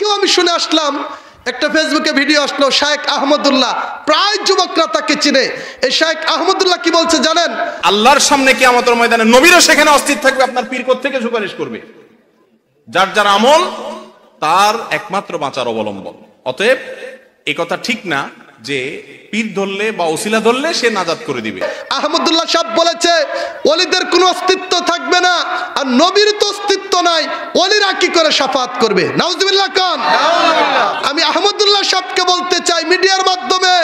কালকেও আমি শুনে আসলাম, একটা ফেসবুকে ভিডিও আসলো, শায়েখ আহমদুল্লাহ, প্রায় যুবকরা তাকে চিনে। এই শায়েখ আহমদুল্লাহ কি বলছে জানেন? আল্লাহর সামনে কিয়ামতের ময়দানে নবীরা সেখানে অস্থির থাকবে, আপনার পীর কোত্থেকে সুপারিশ করবে? যার যার আমল তার একমাত্র বাঁচার অবলম্বন। অতএব এই কথা ঠিক না যে পীর ধরলে বা ওসিলা ধরলে সে নাজাত করে দিবে। আহমদুল্লাহ সাহেব বলেছে ওলিদের কোনো অস্তিত্ব থাকবে না, আর নবীর তো অস্তিত্ব নাই, ওলিরা কি করে শাফাত করবে? নাউজুবিল্লাহ খান। আমি আহমদুল্লাহ সাহেবকে বলতে চাই মিডিয়ার মাধ্যমে,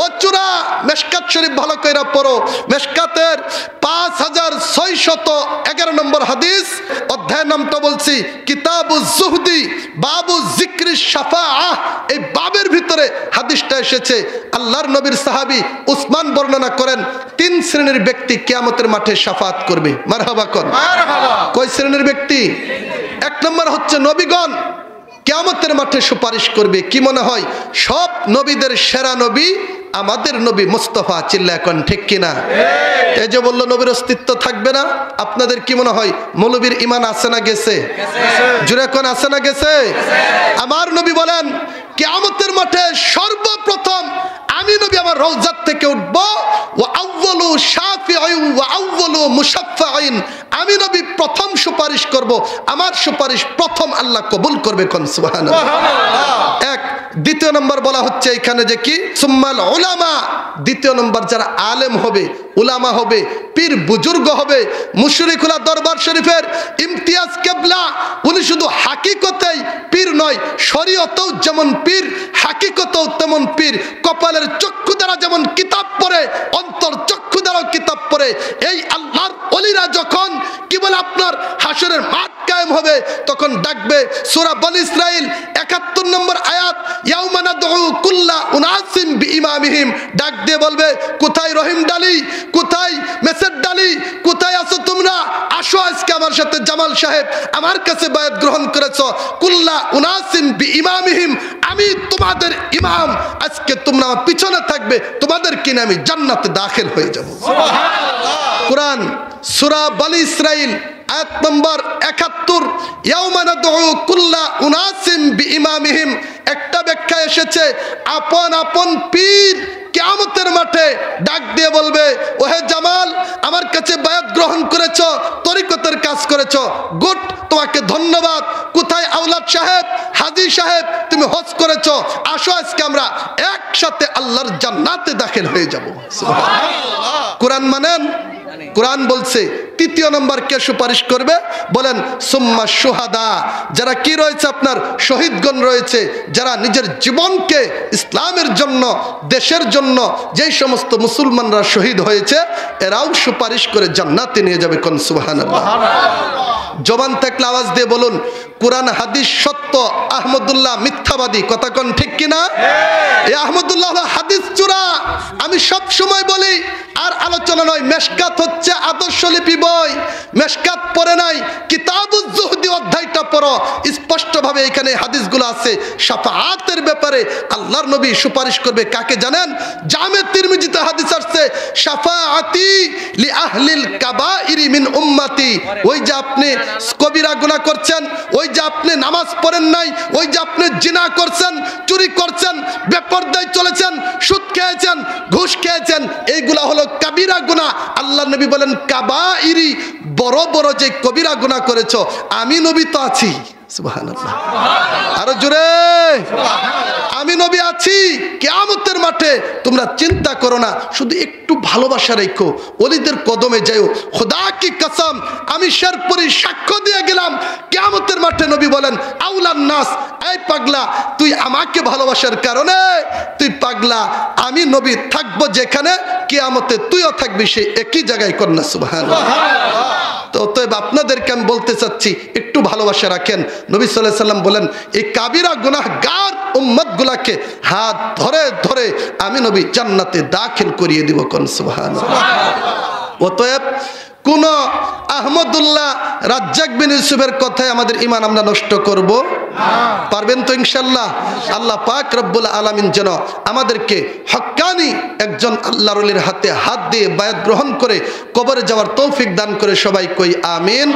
ও চূড়া মেশকাত শরীফ ভালো করে পড়ো। মেশকাতের 5611 নম্বর হাদিস, অধ্যায় নামটা বলছি কিতাবুজ জুহদি বাবু যিকরি শাফাআহ। এই বাবের ভিতরে হাদিসটা এসেছে। আল্লাহর নবীর সাহাবী উসমান বর্ণনা করেন 3 শ্রেণীর ব্যক্তি কিয়ামতের মাঠে শাফাত করবে। মারহাবা কোন? কয় শ্রেণীর ব্যক্তি? 1 নম্বর হচ্ছে নবীগণ কিয়ামতের মাঠে সুপারিশ করবে। কি মনে হয় সব নবীদের সেরা নবী আমাদের নবী মুস্তাফা? চিল্লা এখন ঠিক কিনা? এই যে বললো নবীর অস্তিত্ব থাকবে না, আপনাদের কি মনে হয় মৌলবীর ইমান আছে না গেছে? জুড়ে কোন আছে না গেছে? আমার নবী বলেন কিয়ামতের মাঠে সর্বপ্রথম আমি নবী আমার রওজাত থেকে উঠব, ওয়া আউয়ালু শাফিঈন ওয়া আউয়ালু মুশাফফাঈন। আমি নবী প্রথম সুপারিশ করব, আমার সুপারিশ প্রথম আল্লাহ কবুল করবে। কোন সুবহানাল্লাহ। এক। দ্বিতীয় নম্বর বলা হচ্ছে এখানে যে কি সুম্মাল উলামা, দ্বিতীয় নম্বর যারা আলেম হবে, উলামা হবে, পীর বুজুর্গ হবে। মুশরিকুল্লাহ দরবার শরীফের ইমতিয়াজ কেবলা, উনি শুধু হাকিকতেই পীর নয়, শরীয়তেও যেমন পীর, হাকিকতেও তেমন পীর। কপালের চক্ষু দ্বারা যেমন কিতাব পড়ে, অন্তর চক্ষু দ্বারাও কিতাব পড়ে। এই আল্লাহর ওলিরা যখন কি বলে আপনার হাসরের মাঠ কায়েম হবে, তখন ডাকবে। সূরা বনী ইসরাইল 71 নম্বর আয়াত, ইয়াউমা নাদউ কুল্লা উনাসিম বিইমামিহিম, ডাক দিয়ে বলবে কোথায় রহিম ডালি, কোথায় মেসের ডালি, কোথায় আছো তোমরা? আসো আজকে আমার সাথে জামাল সাহেব, আমার কাছে বায়াত গ্রহণ করেছো। কুল্লা উনাসিম বিইমামিহিম, আমি তোমাদের ইমাম, আজকে তোমরা আমার পিছনে থাকবে, তোমাদের কিনে আমি জান্নাতে দাখিল হয়ে যাব। সুবহানাল্লাহ। কোরআন সূরা বনী ইসরাইল আয়াত নম্বর 71, ইয়াউমা নাদউ কুল্লা উনাসিম বিইমামিহিম। একটা ব্যাখ্যা এসেছে আপন আপন পীর কিয়ামতের মাঠে ডাক দিয়ে বলবে, ওহে জামাল, আমার কাছে বায়াত গ্রহণ করেছো, তরিকতের কাজ করেছো, গুড, তোমাকে ধন্যবাদ। কোথায় আওলাদ সাহেব, হাজী সাহেব, তুমি হজ করেছো, আসো আজকে আমরা একসাথে আল্লাহর জান্নাতে দাখিল হয়ে যাব। সুবহানাল্লাহ। কোরআন মানেন? কোরআন বলছে তৃতীয় নম্বর কে সুপারিশ করবে? বলেন সুম্মা শুহাদা, যারা কি রয়েছে আপনার শহীদগণ রয়েছে, যারা নিজের জীবনকে ইসলামের জন্য, দেশের জন্য যেই সমস্ত মুসলমানরা শহীদ হয়েছে, এরাও সুপারিশ করে জান্নাতে নিয়ে যাবে। কোন সুবহানাল্লাহ। জবান থাকলে আওয়াজ দিয়ে বলুন কোরআন হাদিস সত্য, আহমদুল্লাহ মিথ্যাবাদী। কথা কোন ঠিক কিনা? এই আহমদুল্লাহ হাদিস চূড়া। আমি সব সময় বলি, আর আলোচনা নয়, মেশকাত হচ্ছে আদর্শ লিপি বই। মেশকাত পড়ে নাই, কিতাবুজ জুহদি অধ্যায়টা পড়ো, স্পষ্টভাবে এখানে হাদিসগুলো আছে। শাফাআতের ব্যাপারে আল্লাহর নবী সুপারিশ করবে কাকে জানেন? জামে তিরমিজিতে হাদিস আসছে, শাফাআতি লি আহলিল কাবাইরি মিন উম্মতি। ওই যে আপনি কবিরা গুনাহ করছেন, ওই যে আপনি নামাজ পড়েন নাই, ওই যে আপনি জিনা করছেন, চুরি করছেন, বেপরদায় চলেছেন, সুদ খেয়েছেন, ঘুষ খেয়েছেন, এইগুলা হলো কাবিরা গুনাহ। আল্লাহ নবী বলেন কাবাইরি, বড় বড় যে কবিরা গুনাহ করেছো, আমি নবী তো আছি। সুবহানাল্লাহ। আরো জোরে আমি নবী আছি। কিয়ামতের মাঠে তোমরা চিন্তা করো না, শুধু একটু ভালোবাসা রেখো, ওলিদের কদমে যাও। খোদা কি কসম, আমি শেরপুরি সাক্ষ্য দিয়ে গেলাম, কিয়ামতের মাঠে নবী বলেন আউলান নাস, এই পাগলা, তুই আমাকে ভালোবাসার কারণে তুই পাগলা, আমি নবী থাকবো যেখানে, কিয়ামতে তুইও থাকবি সেই একই জায়গায়। কন্যা সুবহানাল্লাহ। তো অতএব আপনাদেরকে আমি বলতে চাচ্ছি একটু ভালোবাসা রাখেন। নবী সাল্লাল্লাহু আলাইহি সাল্লাম বলেন এই কাবিরা গুনাহগার উম্মতগুলোকে হাত ধরে ধরে আমি নবী জান্নাতে দাখিল করিয়ে দিব। কোন সুবহানাল্লাহ। অতএব কোন আহমদুল্লাহ রাজ্জাক বিন ইউসুফের কথায় আমাদের ঈমান আমরা নষ্ট করব পারবেন তো ইনশাআল্লাহ? আল্লাহ পাক রব্বুল আলামিন যেন আমাদেরকে হক্কানি একজন আল্লাহর ওলির হাতে হাত দিয়ে বায়াত গ্রহণ করে কবরে যাওয়ার তৌফিক দান করে। সবাই কই আমিন।